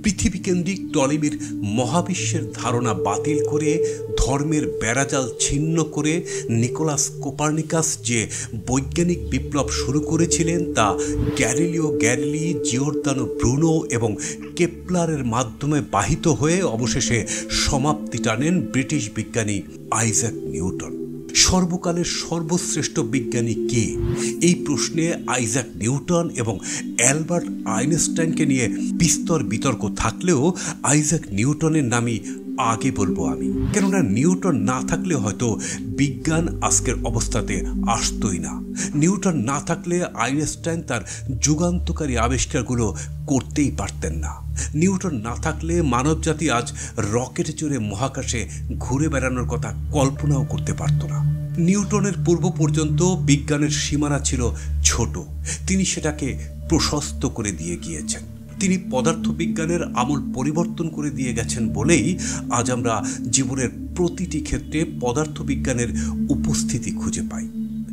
পৃথিবীকেন্দ্রিক টলেমির মহাবিশ্বের ধারণা বাতিল করে ধর্মের বেড়াজাল ছিন্ন করে নিকোলাস কোপার্নিকাস যে বৈজ্ঞানিক বিপ্লব শুরু করেছিলেন তা গ্যালিলিও গ্যালিলি, জিওর্দানো ব্রুনো এবং কেপলারের মাধ্যমে বাহিত হয়ে অবশেষে সমাপ্তি টানেন ব্রিটিশ বিজ্ঞানী আইজ্যাক নিউটন। সর্বকালের সর্বশ্রেষ্ঠ বিজ্ঞানী কে? এই প্রশ্নে আইজ্যাক নিউটন এবং অ্যালবার্ট আইনস্টাইনকে নিয়ে বিস্তর বিতর্ক থাকলেও আইজ্যাক নিউটনের নামই আগে বলবো আমি, কেননা নিউটন না থাকলে হয়তো বিজ্ঞান আজকের অবস্থাতে আসতই না। নিউটন না থাকলে আইনস্টাইন তার যুগান্তকারী আবিষ্কারগুলো করতেই পারতেন না। নিউটন না থাকলে মানবজাতি আজ রকেটে চড়ে মহাকাশে ঘুরে বেড়ানোর কথা কল্পনাও করতে পারত না। নিউটনের পূর্ব পর্যন্ত বিজ্ঞানের সীমানা ছিল ছোট, তিনি সেটাকে প্রশস্ত করে দিয়ে গিয়েছেন। তিনি পদার্থবিজ্ঞানের আমূল পরিবর্তন করে দিয়ে গেছেন বলেই আজ আমরা জীবনের প্রতিটি ক্ষেত্রে পদার্থবিজ্ঞানের উপস্থিতি খুঁজে পাই।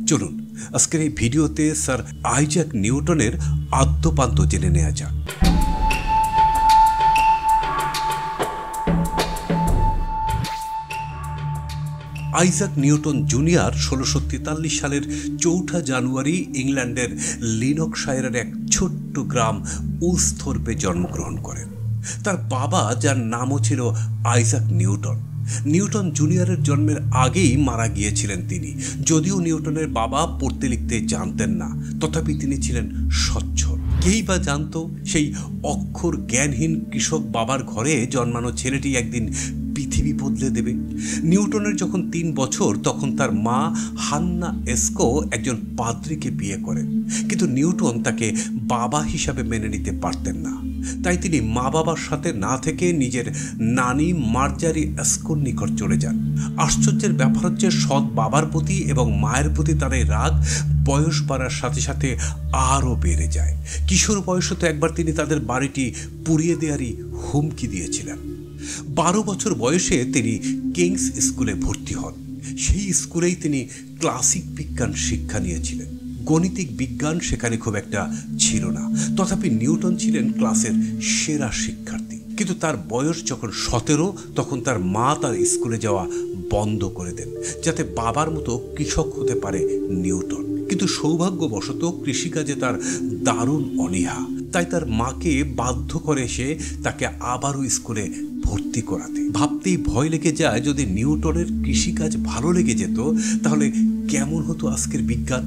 চলুন আজকের এই ভিডিওতে স্যার আইজ্যাক নিউটনের আদ্যোপান্ত জেনে নেওয়া যাক। আইজ্যাক নিউটন জুনিয়র 1643 সালের 4 জানুয়ারি ইংল্যান্ডের লিনকশায়ারের এক ছোট্ট গ্রাম উলসথোর্পে জন্মগ্রহণ করেন। তার বাবা, যার নামও ছিল আইজ্যাক নিউটন, নিউটন জুনিয়রের জন্মের আগেই মারা গিয়েছিলেন তিনি। যদিও নিউটনের বাবা পড়তে লিখতে জানতেন না, তথাপি তিনি ছিলেন সচ্ছল। কেই বা জানতো সেই অক্ষর জ্ঞানহীন কৃষক বাবার ঘরে জন্মানো ছেলেটি একদিন পৃথিবী বদলে দেবে। নিউটনের যখন 3 বছর তখন তার মা হান্না এস্কো একজন পাদ্রীকে বিয়ে করেন, কিন্তু নিউটন তাকে বাবা হিসাবে মেনে নিতে পারতেন না। তাই তিনি মা বাবার সাথে না থেকে নিজের নানি মার্জারি এস্কোর নিকট চলে যান। আশ্চর্যের ব্যাপার হচ্ছে সৎ বাবার প্রতি এবং মায়ের প্রতি তার এই রাগ বয়স বাড়ার সাথে সাথে আরও বেড়ে যায়। কিশোর বয়সে তো একবার তিনি তাদের বাড়িটি পুড়িয়ে দেওয়ারই হুমকি দিয়েছিলেন। 12 বছর বয়সে তিনি কিংস স্কুলে ভর্তি হন। সেই স্কুলেই তিনি ক্লাসিক বিজ্ঞান শিক্ষা নিয়েছিলেন। গণিতিক বিজ্ঞান সেখানে খুব একটা ছিল না, তথাপি নিউটন ছিলেন ক্লাসের সেরা শিক্ষার্থী। কিন্তু তার বয়স যখন 17 তখন তার মা তার স্কুলে যাওয়া বন্ধ করে দেন, যাতে বাবার মতো কৃষক হতে পারে নিউটন। কিন্তু সৌভাগ্যবশত কৃষিকাজে তার দারুণ অনীহা, তাই তার মাকে বাধ্য করে সে তাকে আবারও স্কুলে ভর্তি করাতে। ভাবতেই ভয় লেগে যায়, যদি নিউটনের কৃষিকাজ ভালো লেগে যেত তাহলে কেমন হতো আজকের বিজ্ঞান।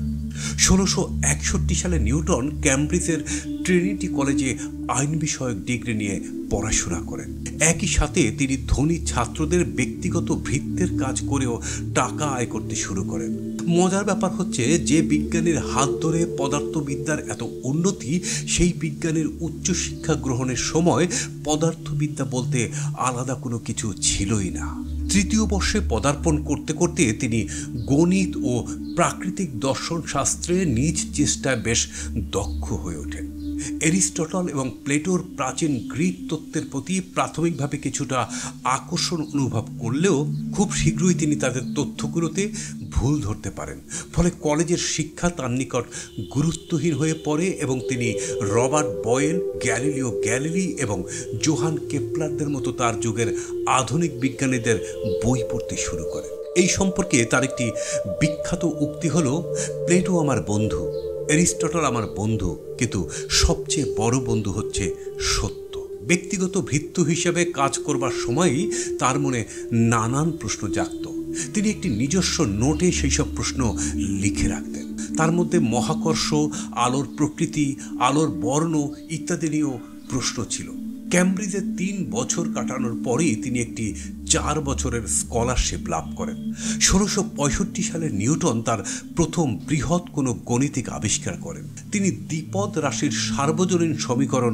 1661 সালে নিউটন ক্যামব্রিজের ট্রিনিটি কলেজে আইন বিষয়ক ডিগ্রি নিয়ে পড়াশোনা করেন। একই সাথে তিনি ধনী ছাত্রদের ব্যক্তিগত ভৃত্যের কাজ করেও টাকা আয় করতে শুরু করেন। মজার ব্যাপার হচ্ছে, যে বিজ্ঞানীর হাত ধরে পদার্থবিদ্যার এত উন্নতি, সেই বিজ্ঞানীর উচ্চশিক্ষা গ্রহণের সময় পদার্থবিদ্যা বলতে আলাদা কোনো কিছু ছিলই না। 3য় বর্ষে পদার্পণ করতে করতে তিনি গণিত ও প্রাকৃতিক দর্শন শাস্ত্রে নিজ চেষ্টায় বেশ দক্ষ হয়ে ওঠেন। এরিস্টটল এবং প্লেটোর প্রাচীন গ্রিক তত্ত্বের প্রতি প্রাথমিকভাবে কিছুটা আকর্ষণ অনুভব করলেও খুব শীঘ্রই তিনি তাদের তথ্যগুলোতে ভুল ধরতে পারেন। ফলে কলেজের শিক্ষা তার নিকট গুরুত্বহীন হয়ে পড়ে এবং তিনি রবার্ট বয়েল, গ্যালিলিও গ্যালিলি এবং জোহান কেপলারদের মতো তার যুগের আধুনিক বিজ্ঞানীদের বই পড়তে শুরু করেন। এই সম্পর্কে তার একটি বিখ্যাত উক্তি হলো, প্লেটো আমার বন্ধু, এরিস্টটল আমার বন্ধু, কিন্তু সবচেয়ে বড় বন্ধু হচ্ছে সত্য। ব্যক্তিগত ভৃত্য হিসেবে কাজ করবার সময়ই তার মনে নানান প্রশ্ন জাগত। তিনি একটি নিজস্ব নোটে সেই সব প্রশ্ন লিখে রাখতেন। তার মধ্যে মহাকর্ষ, আলোর প্রকৃতি, আলোর বর্ণ ইত্যাদি নিয়েও প্রশ্ন ছিল। ক্যামব্রিজে 3 বছর কাটানোর পরেই তিনি একটি 4 বছরের স্কলারশিপ লাভ করেন। 1665 সালে নিউটন তার প্রথম বৃহৎ কোনো গণিতিক আবিষ্কার করেন। তিনি দ্বিপদ রাশির সার্বজনীন সমীকরণ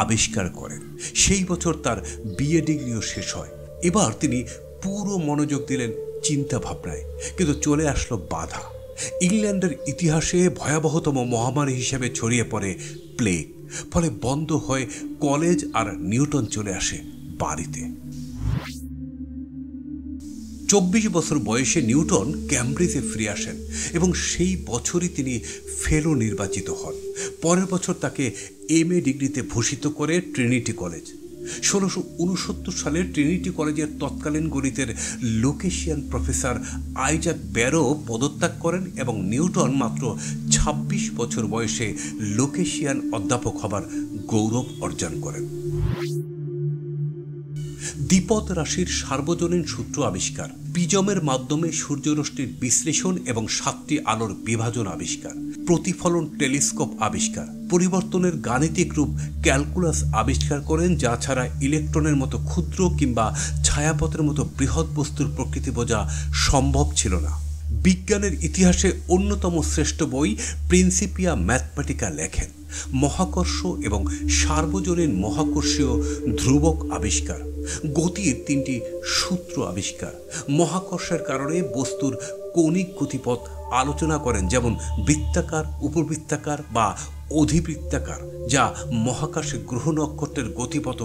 আবিষ্কার করেন। সেই বছর তার বিএ ডিগ্রিও শেষ হয়। এবার তিনি পুরো মনোযোগ দিলেন চিন্তা ভাবনায়, কিন্তু চলে আসলো বাধা। ইংল্যান্ডের ইতিহাসে ভয়াবহতম মহামারী হিসেবে ছড়িয়ে পড়ে প্লেগ। ফলে বন্ধ হয় কলেজ আর নিউটন চলে আসে বাড়িতে। 24 বছর বয়সে নিউটন ক্যামব্রিজে ফিরে আসেন এবং সেই বছরই তিনি ফেলো নির্বাচিত হন। পরের বছর তাকে এমএ ডিগ্রিতে ভূষিত করে ট্রিনিটি কলেজ। 1669 সালে ট্রিনিটি কলেজের তৎকালীন গণিতের লোকেশিয়ান প্রফেসর আইজাক ব্যারো পদত্যাগ করেন এবং নিউটন মাত্র 26 বছর বয়সে লোকেশিয়ান অধ্যাপক হবার গৌরব অর্জন করেন। দ্বিপদ রাশির সার্বজনীন সূত্র আবিষ্কার, প্রিজমের মাধ্যমে সূর্যরশ্মির বিশ্লেষণ এবং 7টি আলোর বিভাজন আবিষ্কার, প্রতিফলন টেলিস্কোপ আবিষ্কার, পরিবর্তনের গাণিতিক রূপ ক্যালকুলাস আবিষ্কার করেন, যা ছাড়া ইলেকট্রনের মতো ক্ষুদ্র কিংবা ছায়াপথের মতো বৃহৎ বস্তুর প্রকৃতি বোঝা সম্ভব ছিল না। বিজ্ঞানের ইতিহাসে অন্যতম শ্রেষ্ঠ বই প্রিন্সিপিয়া ম্যাথমেটিকা লেখেন। মহাকর্ষ এবং সার্বজনীন মহাকর্ষীয় ধ্রুবক আবিষ্কার, গতির 3টি সূত্র আবিষ্কার, মহাকর্ষের কারণে বস্তুর কৌণিক গতিপথ আলোচনা করেন, যেমন বৃত্তাকার, উপবৃত্তাকার বা অধিবৃত্তাকার, যা মহাকাশে গ্রহ নক্ষত্রের গতিপথ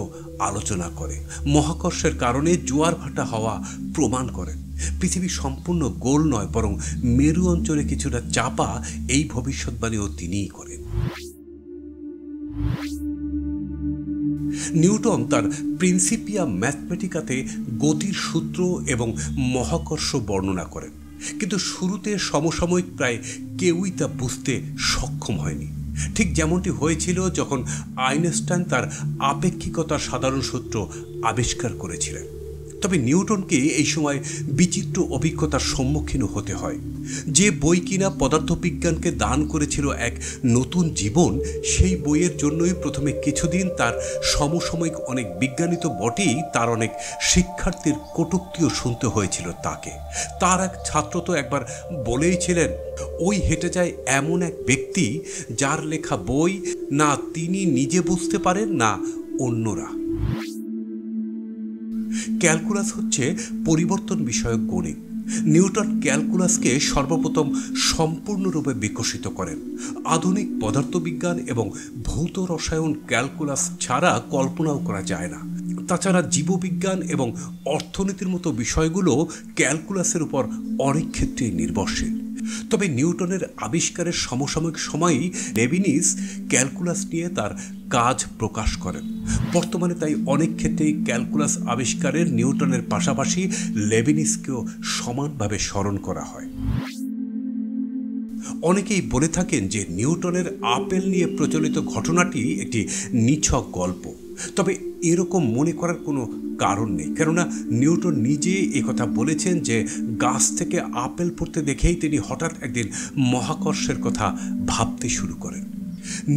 আলোচনা করে। মহাকর্ষের কারণে জোয়ার ভাটা হওয়া প্রমাণ করেন। পৃথিবী সম্পূর্ণ গোল নয়, বরং মেরু অঞ্চলে কিছুটা চাপা, এই ভবিষ্যৎবাণীও তিনিই করেন। নিউটন তার প্রিন্সিপিয়া ম্যাথমেটিকাতে গতির সূত্র এবং মহাকর্ষ বর্ণনা করেন, কিন্তু শুরুতে সমসাময়িক প্রায় কেউই তা বুঝতে সক্ষম হয়নি। ঠিক যেমনটি হয়েছিল যখন আইনস্টাইন তার আপেক্ষিকতার সাধারণ সূত্র আবিষ্কার করেছিলেন। তবে নিউটনকে এই সময় বিচিত্র অভিজ্ঞতার সম্মুখীন হতে হয়। যে বই কিনা পদার্থবিজ্ঞানকে দান করেছিল এক নতুন জীবন, সেই বইয়ের জন্যই প্রথমে কিছুদিন তার সমসাময়িক অনেক বিজ্ঞানী তো বটেই, তার অনেক শিক্ষার্থীর কটূক্তিও শুনতে হয়েছিল তাকে। তার এক ছাত্র তো একবার বলেইছিলেন, ওই হেঁটে যায় এমন এক ব্যক্তি যার লেখা বই না তিনি নিজে বুঝতে পারেন না অন্যরা। ক্যালকুলাস হচ্ছে পরিবর্তন বিষয়ক গণিত। নিউটন ক্যালকুলাসকে সর্বপ্রথম সম্পূর্ণরূপে বিকশিত করেন। আধুনিক পদার্থবিজ্ঞান এবং ভৌত রসায়ন ক্যালকুলাস ছাড়া কল্পনাও করা যায় না। তাছাড়া জীববিজ্ঞান এবং অর্থনীতির মতো বিষয়গুলো ক্যালকুলাসের উপর অনেক ক্ষেত্রেই নির্ভরশীল। তবে নিউটনের আবিষ্কারের সমসাময়িক সময়েই লেবিনিজ ক্যালকুলাস নিয়ে তার কাজ প্রকাশ করেন। বর্তমানে তাই অনেক ক্ষেত্রেই ক্যালকুলাস আবিষ্কারের নিউটনের পাশাপাশি লেবিনিজকেও সমানভাবে স্মরণ করা হয়। অনেকেই বলে থাকেন যে নিউটনের আপেল নিয়ে প্রচলিত ঘটনাটি একটি নিছক গল্প। তবে এরকম মনে করার কোনো কারণ নেই, কেননা নিউটন নিজে একথা বলেছেন যে গাছ থেকে আপেল পড়তে দেখেই তিনি হঠাৎ একদিন মহাকর্ষের কথা ভাবতে শুরু করেন।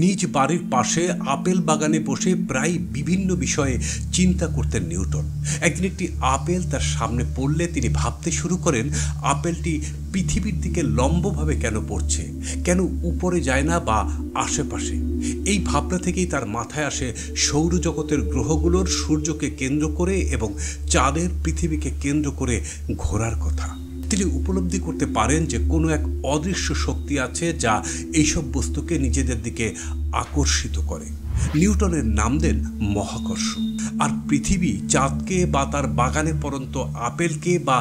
নিজ বাড়ির পাশে আপেল বাগানে বসে প্রায় বিভিন্ন বিষয়ে চিন্তা করতেন নিউটন। একদিন একটি আপেল তার সামনে পড়লে তিনি ভাবতে শুরু করেন, আপেলটি পৃথিবীর দিকে লম্বভাবে কেন পড়ছে, কেন উপরে যায় না বা আশেপাশে। এই ভাবনা থেকেই তার মাথায় আসে সৌরজগতের গ্রহগুলোর সূর্যকে কেন্দ্র করে এবং চাঁদের পৃথিবীকে কেন্দ্র করে ঘোরার কথা। তিনি উপলব্ধি করতে পারেন যে কোনো এক অদৃশ্য শক্তি আছে যা এইসব বস্তুকে নিজেদের দিকে আকর্ষিত করে। নিউটনের নাম দেন মহাকর্ষ। আর পৃথিবী চাঁদকে বা তার বাগানে পড়ন্ত আপেলকে বা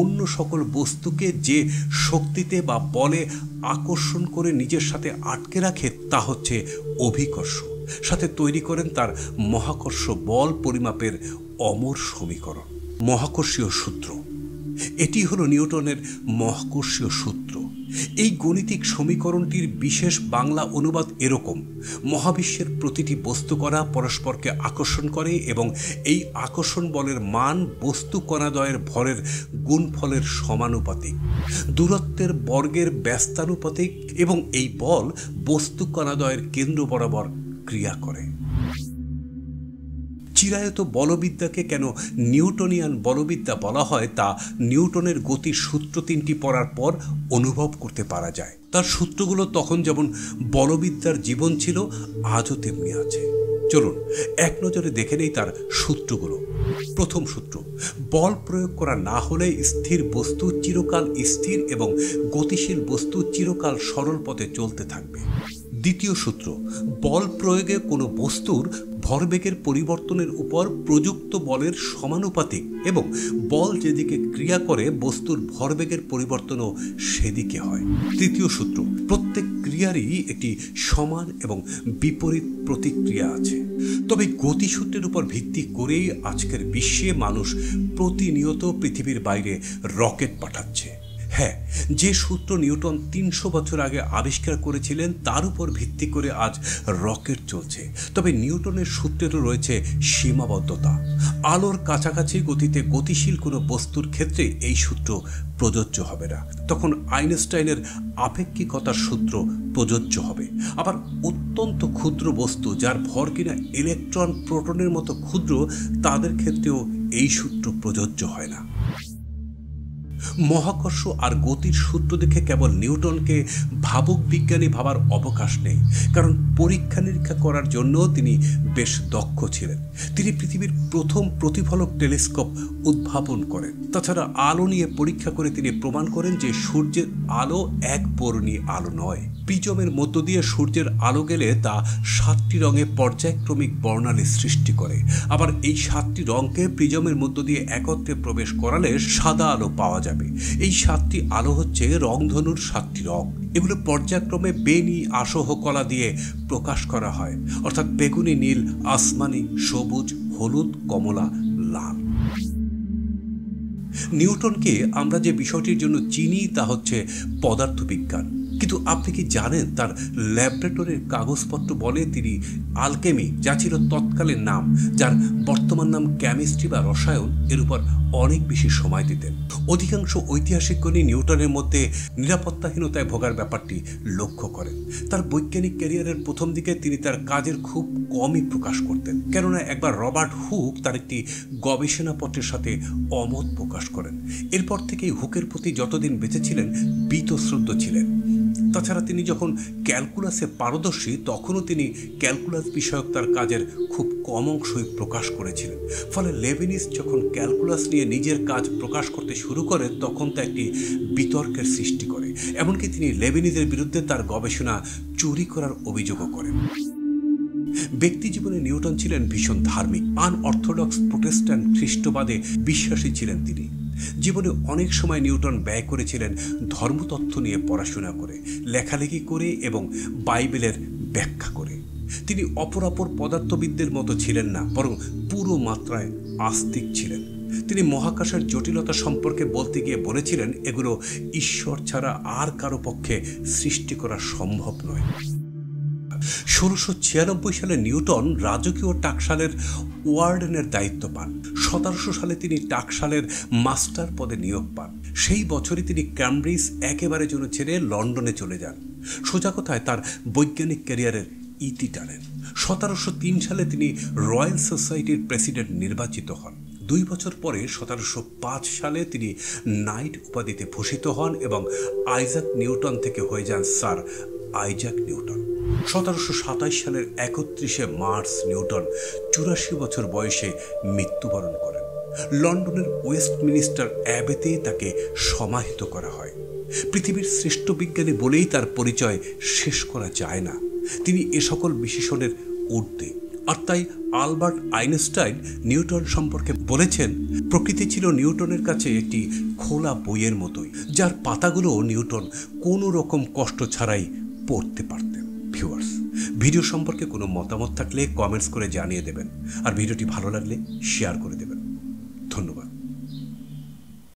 অন্য সকল বস্তুকে যে শক্তিতে বা বলে আকর্ষণ করে নিজের সাথে আটকে রাখে তা হচ্ছে অভিকর্ষ। সাথে তৈরি করেন তার মহাকর্ষ বল পরিমাপের অমর সমীকরণ, মহাকর্ষীয় সূত্র। এটি হলো নিউটনের মহাকর্ষীয় সূত্র। এই গাণিতিক সমীকরণটির বিশেষ বাংলা অনুবাদ এরকম: মহাবিশ্বের প্রতিটি বস্তু কণা পরস্পরকে আকর্ষণ করে এবং এই আকর্ষণ বলের মান বস্তু কণাদ্বয়ের ভরের গুণফলের সমানুপাতিক, দূরত্বের বর্গের ব্যস্তানুপাতিক, এবং এই বল বস্তু কণাদ্বয়ের কেন্দ্র বরাবর ক্রিয়া করে। চিরায়ত বলবিদ্যাকে কেন নিউটনিয়ান বলবিদ্যা বলা হয় তা নিউটনের গতির সূত্র 3টি পড়ার পর অনুভব করতে পারা যায়। তার সূত্রগুলো তখন যেমন বলবিদ্যার জীবন ছিল, আজও তেমনি আছে। চলুন এক নজরে দেখে নেই তার সূত্রগুলো। প্রথম সূত্র: বল প্রয়োগ করা না হলে স্থির বস্তু চিরকাল স্থির এবং গতিশীল বস্তু চিরকাল সরল পথে চলতে থাকবে। দ্বিতীয় সূত্র: বল প্রয়োগে কোনো বস্তুর ভরবেগের পরিবর্তনের উপর প্রযুক্ত বলের সমানুপাতিক এবং বল যেদিকে ক্রিয়া করে বস্তুর ভরবেগের পরিবর্তনও সেদিকে হয়। তৃতীয় সূত্র, প্রত্যেক ক্রিয়ারই একটি সমান এবং বিপরীত প্রতিক্রিয়া আছে। তবে গতিসূত্রের উপর ভিত্তি করেই আজকের বিশ্বে মানুষ প্রতিনিয়ত পৃথিবীর বাইরে রকেট পাঠাচ্ছে। হ্যাঁ, যে সূত্র নিউটন 300 বছর আগে আবিষ্কার করেছিলেন তার উপর ভিত্তি করে আজ রকেট চলছে। তবে নিউটনের সূত্রেরও রয়েছে সীমাবদ্ধতা। আলোর কাছাকাছি গতিতে গতিশীল কোনো বস্তুর ক্ষেত্রে এই সূত্র প্রযোজ্য হবে না। তখন আইনস্টাইনের আপেক্ষিকতার সূত্র প্রযোজ্য হবে। আবার অত্যন্ত ক্ষুদ্র বস্তু যার ভর কিনা ইলেকট্রন প্রোটনের মতো ক্ষুদ্র, তাদের ক্ষেত্রেও এই সূত্র প্রযোজ্য হয় না। মহাকর্ষ আর গতির সূত্র দেখে কেবল নিউটনকে ভাবুক বিজ্ঞানী ভাবার অবকাশ নেই, কারণ পরীক্ষা নিরীক্ষা করার জন্য তিনি বেশ দক্ষ ছিলেন। তিনি পৃথিবীর প্রথম প্রতিফলক টেলিস্কোপ উদ্ভাবন করেন। তাছাড়া আলো নিয়ে পরীক্ষা করে তিনি প্রমাণ করেন যে সূর্যের আলো এক বর্ণী আলো নয়। প্রিজমের মধ্য দিয়ে সূর্যের আলো গেলে তা 7টি রঙে পর্যায়ক্রমিক বর্ণালী সৃষ্টি করে। আবার এই 7টি রঙকে প্রিজমের মধ্য দিয়ে একত্রে প্রবেশ করালে সাদা আলো পাওয়া যাবে। এই 7টি আলো হচ্ছে রংধনুর 7টি রং। এগুলো পর্যায়ক্রমে বেনি আসহ কলা দিয়ে প্রকাশ করা হয়, অর্থাৎ বেগুনি, নীল, আসমানি, সবুজ, হলুদ, কমলা, লাল। নিউটনকে আমরা যে বিষয়টির জন্য চিনি তা হচ্ছে পদার্থবিজ্ঞান। কিন্তু আপনি কি জানেন তার ল্যাবরেটরির কাগজপত্র বলে তিনি আলকেমি, যা ছিল তৎকালীন নাম, যার বর্তমান নাম কেমিস্ট্রি বা রসায়ন, এর উপর অনেক বেশি সময় দিতেন। অধিকাংশ ঐতিহাসিকগণই নিউটনের মধ্যে নিরাপত্তাহীনতায় ভোগার ব্যাপারটি লক্ষ্য করেন। তার বৈজ্ঞানিক ক্যারিয়ারের প্রথম দিকে তিনি তার কাজের খুব কমই প্রকাশ করতেন, কেননা একবার রবার্ট হুক তার একটি গবেষণাপত্রের সাথে অমত প্রকাশ করেন। এরপর থেকেই হুকের প্রতি যতদিন বেঁচে ছিলেন বীতশ্রদ্ধ ছিলেন। তাছাড়া তিনি যখন ক্যালকুলাসে পারদর্শী তখনও তিনি ক্যালকুলাস বিষয়ক তার কাজের খুব কম অংশই প্রকাশ করেছিলেন। ফলে লেবিনিজ যখন ক্যালকুলাস নিয়ে নিজের কাজ প্রকাশ করতে শুরু করেন তখন তা একটি বিতর্কের সৃষ্টি করে। এমনকি তিনি লেবিনিজের বিরুদ্ধে তার গবেষণা চুরি করার অভিযোগও করেন। ব্যক্তি জীবনে নিউটন ছিলেন ভীষণ ধার্মিক। আনঅর্থোডক্স প্রোটেস্ট্যান্ট খ্রিস্টবাদে বিশ্বাসী ছিলেন তিনি। জীবনে অনেক সময় নিউটন ব্যয় করেছিলেন ধর্মতত্ত্ব নিয়ে পড়াশোনা করে, লেখালেখি করে এবং বাইবেলের ব্যাখ্যা করে। তিনি অপরাপর পদার্থবিদদের মতো ছিলেন না, বরং পুরো মাত্রায় আস্তিক ছিলেন। তিনি মহাকাশের জটিলতা সম্পর্কে বলতে গিয়ে বলেছিলেন এগুলো ঈশ্বর ছাড়া আর কারো পক্ষে সৃষ্টি করা সম্ভব নয়। 1696 সালে নিউটন রাজকীয় টাকশালের ওয়ার্ডেনের দায়িত্ব পান। 1700 সালে তিনি টাকশালের মাস্টার পদে নিয়োগ পান। সেই বছরই তিনি ক্যামব্রিজ একেবারে জন্য ছেড়ে লন্ডনে চলে যান। সোজা কথায় তার বৈজ্ঞানিক ক্যারিয়ারের ইতি টানেন। 1703 সালে তিনি রয়্যাল সোসাইটির প্রেসিডেন্ট নির্বাচিত হন। 2 বছর পরে 1705 সালে তিনি নাইট উপাধিতে ভূষিত হন এবং আইজাক নিউটন থেকে হয়ে যান স্যার আইজাক নিউটন। 1727 সালের 31শে মার্চ নিউটন 84 বছর বয়সে মৃত্যুবরণ করেন। লন্ডনের ওয়েস্টমিনিস্টার অ্যাবেতে তাকে সমাহিত করা হয়। পৃথিবীর শ্রেষ্ঠ বিজ্ঞানী বলেই তার পরিচয় শেষ করা যায় না। তিনি এ সকল বিশেষণের ঊর্ধ্বে। আর তাই আলবার্ট আইনস্টাইন নিউটন সম্পর্কে বলেছেন, প্রকৃতি ছিল নিউটনের কাছে একটি খোলা বইয়ের মতোই, যার পাতাগুলো নিউটন কোনো রকম কষ্ট ছাড়াই পড়তে পারতেন। ভিউয়ার্স, ভিডিও সম্পর্কে কোনো মতামত থাকলে কমেন্টস করে জানিয়ে দেবেন, আর ভিডিওটি ভালো লাগলে শেয়ার করে দেবেন।